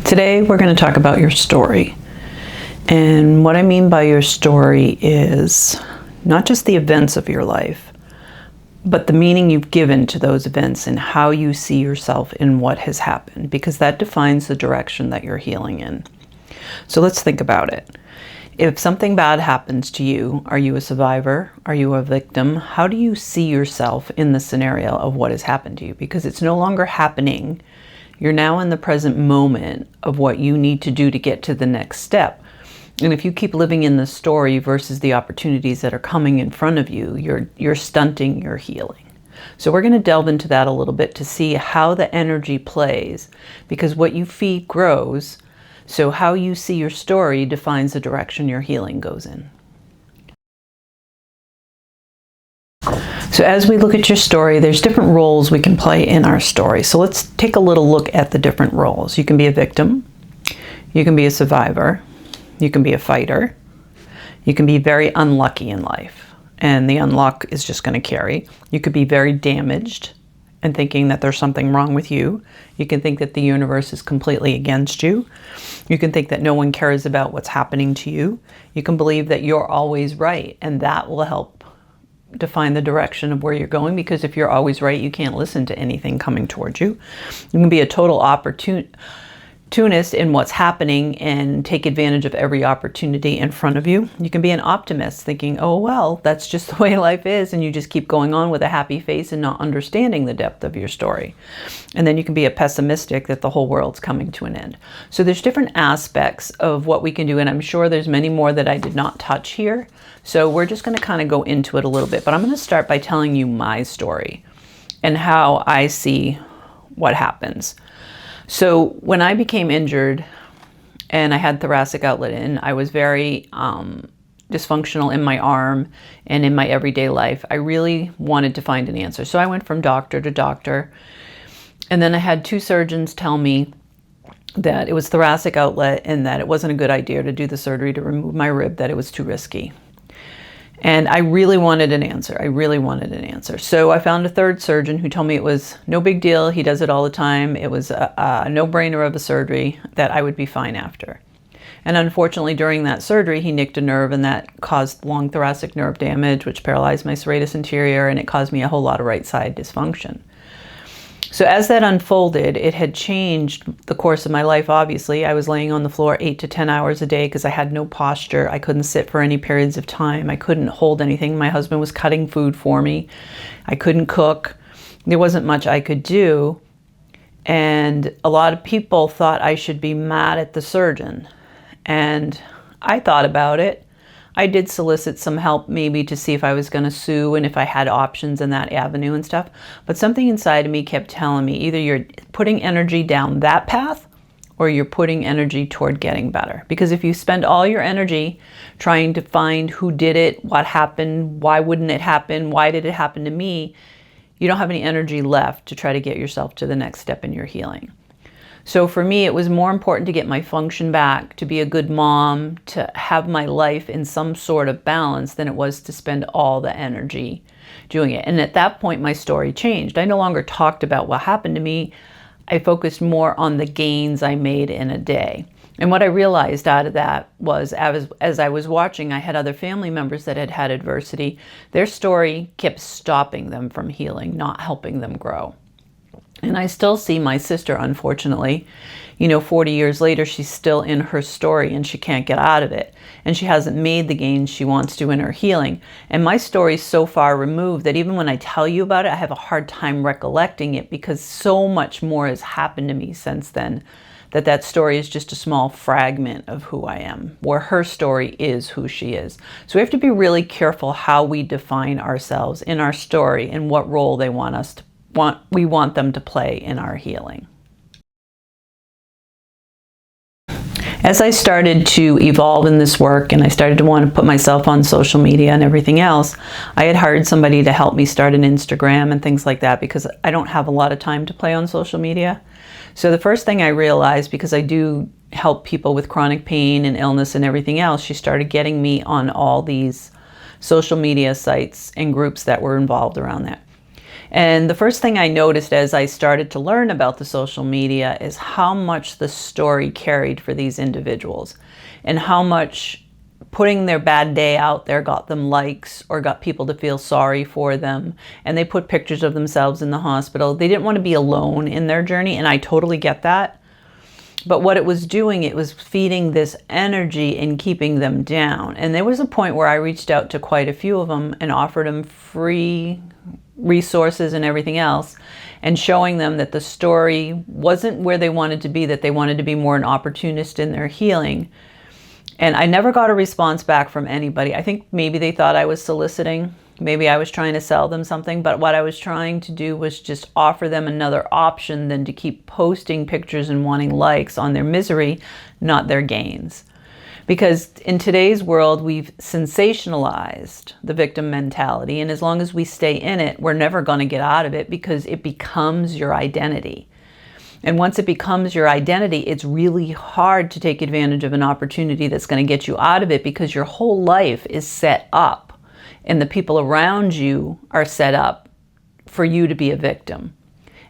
Today we're going to talk about your story. And what I mean by your story is not just the events of your life, but the meaning you've given to those events and how you see yourself in what has happened, because that defines the direction that you're healing in. So let's think about it. If something bad happens to you, are you a survivor? Are you a victim? How do you see yourself in the scenario of what has happened to you? Because it's no longer happening. You're now in the present moment of what you need to do to get to the next step. And if you keep living in the story versus the opportunities that are coming in front of you, you're stunting your healing. So we're going to delve into that a little bit to see how the energy plays, because what you feed grows. So how you see your story defines the direction your healing goes in. So as we look at your story, there's different roles we can play in our story. So let's take a little look at the different roles. You can be a victim. You can be a survivor. You can be a fighter. You can be very unlucky in life, and the unluck is just going to carry. You could be very damaged and thinking that there's something wrong with you. You can think that the universe is completely against you. You can think that no one cares about what's happening to you. You can believe that you're always right, and that will help define the direction of where you're going, because if you're always right, you can't listen to anything coming towards you. You can be a total opportunist in what's happening and take advantage of every opportunity in front of you. You can be an optimist, thinking, oh, well, that's just the way life is, and you just keep going on with a happy face and not understanding the depth of your story. And then you can be a pessimistic, that the whole world's coming to an end. So there's different aspects of what we can do, and I'm sure there's many more that I did not touch here. So we're just going to kind of go into it a little bit, but I'm going to start by telling you my story and how I see what happens. So when I became injured and I had thoracic outlet in, I was very dysfunctional in my arm and in my everyday life. I really wanted to find an answer. So I went from doctor to doctor, and then I had two surgeons tell me that it was thoracic outlet and that it wasn't a good idea to do the surgery to remove my rib, that it was too risky. And I really wanted an answer. I really wanted an answer. So I found a third surgeon who told me it was no big deal. He does it all the time. It was a no-brainer of a surgery, that I would be fine after. And unfortunately, during that surgery, he nicked a nerve, and that caused long thoracic nerve damage, which paralyzed my serratus anterior, and it caused me a whole lot of right side dysfunction. So as that unfolded, it had changed the course of my life, obviously. I was laying on the floor 8 to 10 hours a day because I had no posture. I couldn't sit for any periods of time. I couldn't hold anything. My husband was cutting food for me. I couldn't cook. There wasn't much I could do. And a lot of people thought I should be mad at the surgeon. And I thought about it. I did solicit some help, maybe to see if I was going to sue and if I had options in that avenue and stuff. But something inside of me kept telling me, either you're putting energy down that path or you're putting energy toward getting better. Because if you spend all your energy trying to find who did it, what happened, why wouldn't it happen, why did it happen to me, you don't have any energy left to try to get yourself to the next step in your healing. So for me, it was more important to get my function back, to be a good mom, to have my life in some sort of balance, than it was to spend all the energy doing it. And at that point, my story changed. I no longer talked about what happened to me. I focused more on the gains I made in a day. And what I realized out of that was, as I was watching, I had other family members that had had adversity. Their story kept stopping them from healing, not helping them grow. And I still see my sister, unfortunately, 40 years later, she's still in her story and she can't get out of it. And she hasn't made the gains she wants to in her healing. And my story is so far removed that even when I tell you about it, I have a hard time recollecting it, because so much more has happened to me since then, that story is just a small fragment of who I am, where her story is who she is. So we have to be really careful how we define ourselves in our story and what role we want them to play in our healing. As I started to evolve in this work and I started to want to put myself on social media and everything else, I had hired somebody to help me start an Instagram and things like that, because I don't have a lot of time to play on social media. So the first thing I realized, because I do help people with chronic pain and illness and everything else, she started getting me on all these social media sites and groups that were involved around that. And the first thing I noticed as I started to learn about the social media is how much the story carried for these individuals, and how much putting their bad day out there got them likes or got people to feel sorry for them. And they put pictures of themselves in the hospital. They didn't want to be alone in their journey, and I totally get that. But what it was doing, it was feeding this energy and keeping them down. And there was a point where I reached out to quite a few of them and offered them free resources and everything else, and showing them that the story wasn't where they wanted to be, that they wanted to be more an opportunist in their healing. And I never got a response back from anybody. I think maybe they thought I was soliciting. Maybe I was trying to sell them something, but what I was trying to do was just offer them another option than to keep posting pictures and wanting likes on their misery, not their gains. Because in today's world, we've sensationalized the victim mentality, and as long as we stay in it, we're never going to get out of it, because it becomes your identity. And once it becomes your identity, it's really hard to take advantage of an opportunity that's going to get you out of it, because your whole life is set up and the people around you are set up for you to be a victim.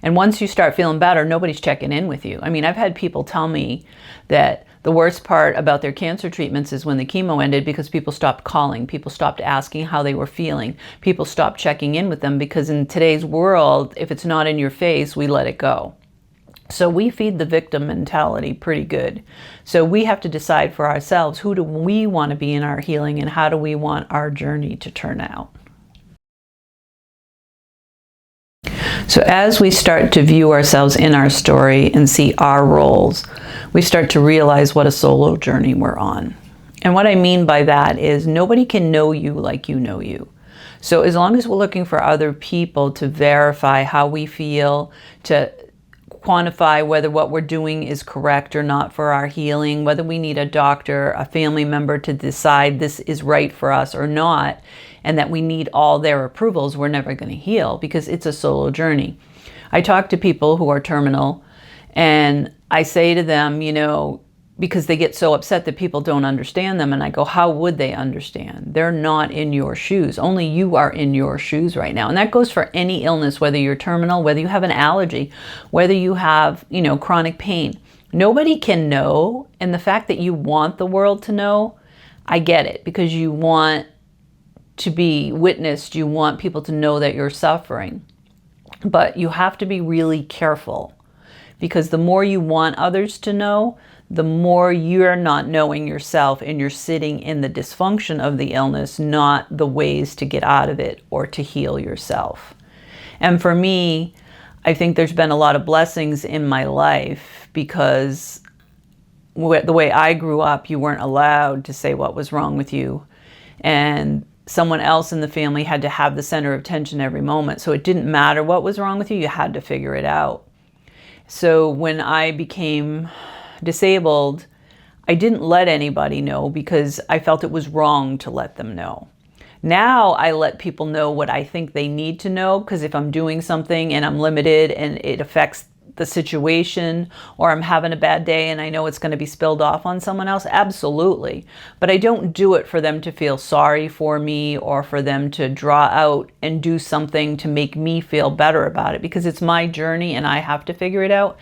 And once you start feeling better, nobody's checking in with you. I mean, I've had people tell me that the worst part about their cancer treatments is when the chemo ended, because people stopped calling, people stopped asking how they were feeling, people stopped checking in with them, because in today's world, if it's not in your face, we let it go. So we feed the victim mentality pretty good. So we have to decide for ourselves, who do we want to be in our healing, and how do we want our journey to turn out? So as we start to view ourselves in our story and see our roles, we start to realize what a solo journey we're on. And what I mean by that is nobody can know you like you know you. So as long as we're looking for other people to verify how we feel, to quantify whether what we're doing is correct or not for our healing, whether we need a doctor, a family member to decide this is right for us or not, and that we need all their approvals, we're never going to heal, because it's a solo journey. I talk to people who are terminal, and I say to them, you know, because they get so upset that people don't understand them, and I go, how would they understand? They're not in your shoes. Only you are in your shoes right now. And that goes for any illness, whether you're terminal, whether you have an allergy, whether you have, you know, chronic pain. Nobody can know. And the fact that you want the world to know, I get it, because you want to be witnessed. You want people to know that you're suffering. But you have to be really careful, because the more you want others to know, the more you're not knowing yourself, and you're sitting in the dysfunction of the illness, not the ways to get out of it or to heal yourself. And for me, I think there's been a lot of blessings in my life, because the way I grew up, you weren't allowed to say what was wrong with you. And someone else in the family had to have the center of attention every moment. So it didn't matter what was wrong with you, you had to figure it out. So when I became disabled, I didn't let anybody know, because I felt it was wrong to let them know. Now I let people know what I think they need to know, because if I'm doing something and I'm limited and it affects the situation, or I'm having a bad day and I know it's going to be spilled off on someone else, absolutely. But I don't do it for them to feel sorry for me, or for them to draw out and do something to make me feel better about it, because it's my journey and I have to figure it out.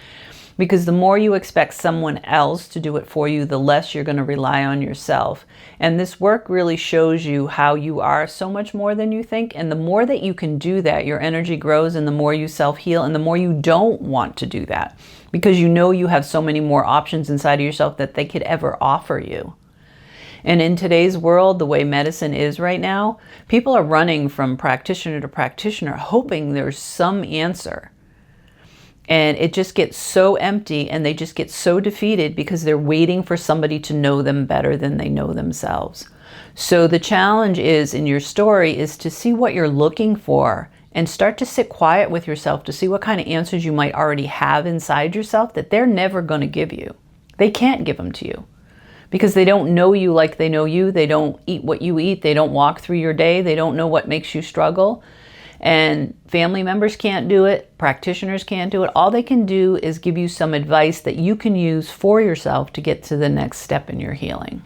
Because the more you expect someone else to do it for you, the less you're going to rely on yourself. And this work really shows you how you are so much more than you think. And the more that you can do that, your energy grows, and the more you self-heal, and the more you don't want to do that, because you know you have so many more options inside of yourself that they could ever offer you. And in today's world, the way medicine is right now, people are running from practitioner to practitioner, hoping there's some answer. And it just gets so empty, and they just get so defeated, because they're waiting for somebody to know them better than they know themselves. So the challenge is, in your story, is to see what you're looking for, and start to sit quiet with yourself to see what kind of answers you might already have inside yourself that they're never going to give you. They can't give them to you, because they don't know you like they know you. They don't eat what you eat. They don't walk through your day. They don't know what makes you struggle. And family members can't do it. Practitioners can't do it. All they can do is give you some advice that you can use for yourself to get to the next step in your healing.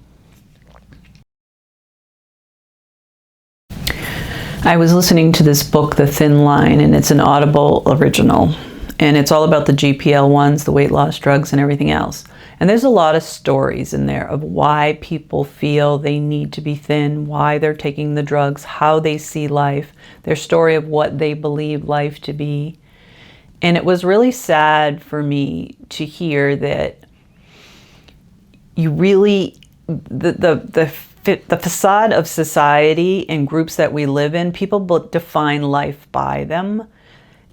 I was listening to this book, The Thin Line, and it's an Audible original. And it's all about the GLP-1s, the weight loss drugs, and everything else. And there's a lot of stories in there of why people feel they need to be thin, why they're taking the drugs, how they see life, their story of what they believe life to be. And it was really sad for me to hear that you really, the facade of society and groups that we live in, people define life by them.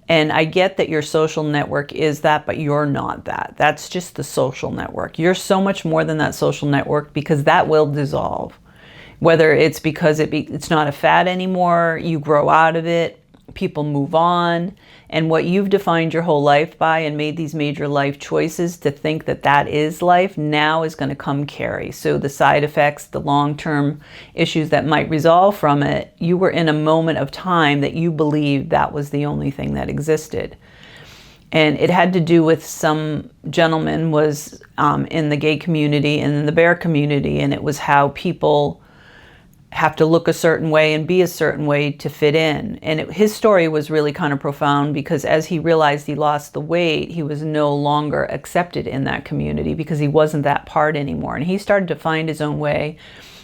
And I get that your social network is that, but you're not that. That's just the social network. You're so much more than that social network, because that will dissolve. Whether it's because it's not a fad anymore, you grow out of it, people move on, and what you've defined your whole life by and made these major life choices to think that that is life now is going to come carry. So the side effects, the long-term issues that might resolve from it, you were in a moment of time that you believed that was the only thing that existed. And it had to do with some gentleman was in the gay community and in the bear community, and it was how people have to look a certain way and be a certain way to fit in. And his story was really kind of profound, because as he realized he lost the weight, he was no longer accepted in that community because he wasn't that part anymore. And he started to find his own way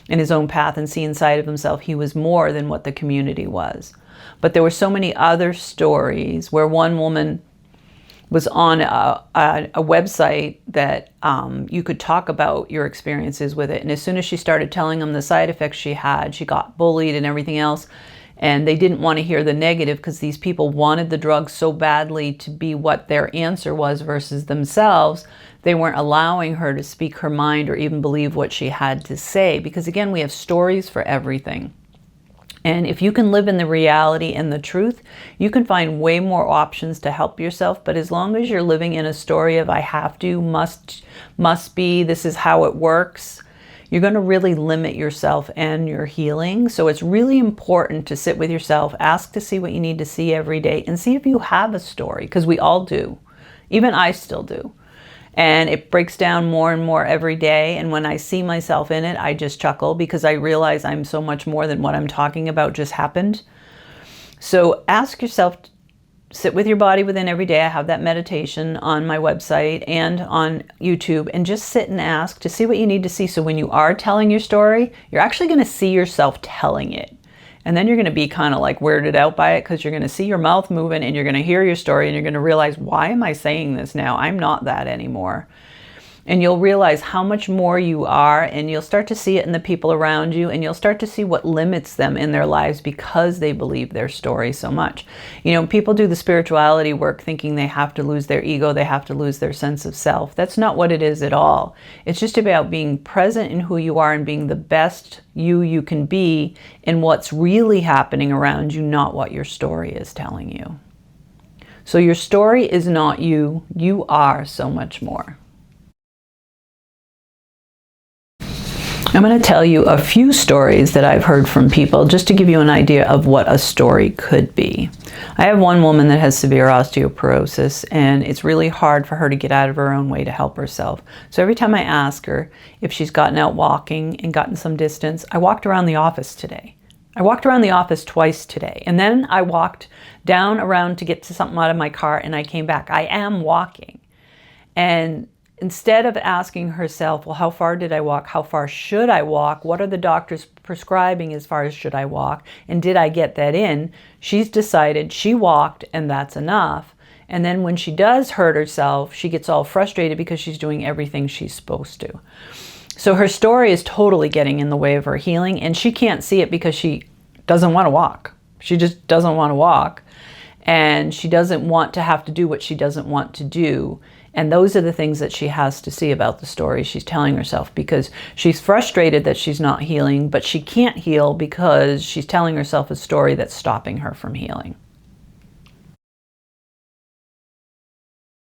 and his own path and see inside of himself he was more than what the community was. But there were so many other stories where one woman was on a website that you could talk about your experiences with it. And as soon as she started telling them the side effects she had, she got bullied and everything else. And they didn't want to hear the negative, because these people wanted the drugs so badly to be what their answer was versus themselves. They weren't allowing her to speak her mind or even believe what she had to say. Because again, we have stories for everything. And if you can live in the reality and the truth, you can find way more options to help yourself. But as long as you're living in a story of I have to, must be, this is how it works, you're going to really limit yourself and your healing. So it's really important to sit with yourself, ask to see what you need to see every day, and see if you have a story, because we all do. Even I still do. And it breaks down more and more every day. And when I see myself in it, I just chuckle, because I realize I'm so much more than what I'm talking about just happened. So ask yourself, sit with your body within every day. I have that meditation on my website and on YouTube, and just sit and ask to see what you need to see. So when you are telling your story, you're actually going to see yourself telling it. And then you're going to be kind of like weirded out by it, because you're going to see your mouth moving and you're going to hear your story and you're going to realize, why am I saying this now? I'm not that anymore. And you'll realize how much more you are, and you'll start to see it in the people around you, and you'll start to see what limits them in their lives because they believe their story so much. You know, people do the spirituality work thinking they have to lose their ego, they have to lose their sense of self. That's not what it is at all. It's just about being present in who you are and being the best you can be in what's really happening around you, not what your story is telling you. So your story is not you. You are so much more. I'm going to tell you a few stories that I've heard from people, just to give you an idea of what a story could be. I have one woman that has severe osteoporosis, and it's really hard for her to get out of her own way to help herself. So every time I ask her if she's gotten out walking and gotten some distance, I walked around the office today. I walked around the office twice today, and then I walked down around to get to something out of my car, and I came back. I am walking. And instead of asking herself, well, how far did I walk? How far should I walk? What are the doctors prescribing as far as should I walk? And did I get that in? She's decided she walked and that's enough. And then when she does hurt herself, she gets all frustrated because she's doing everything she's supposed to. So her story is totally getting in the way of her healing, and she can't see it because she doesn't want to walk. She just doesn't want to walk. And she doesn't want to have to do what she doesn't want to do. And those are the things that she has to see about the story she's telling herself, because she's frustrated that she's not healing, but she can't heal because she's telling herself a story that's stopping her from healing.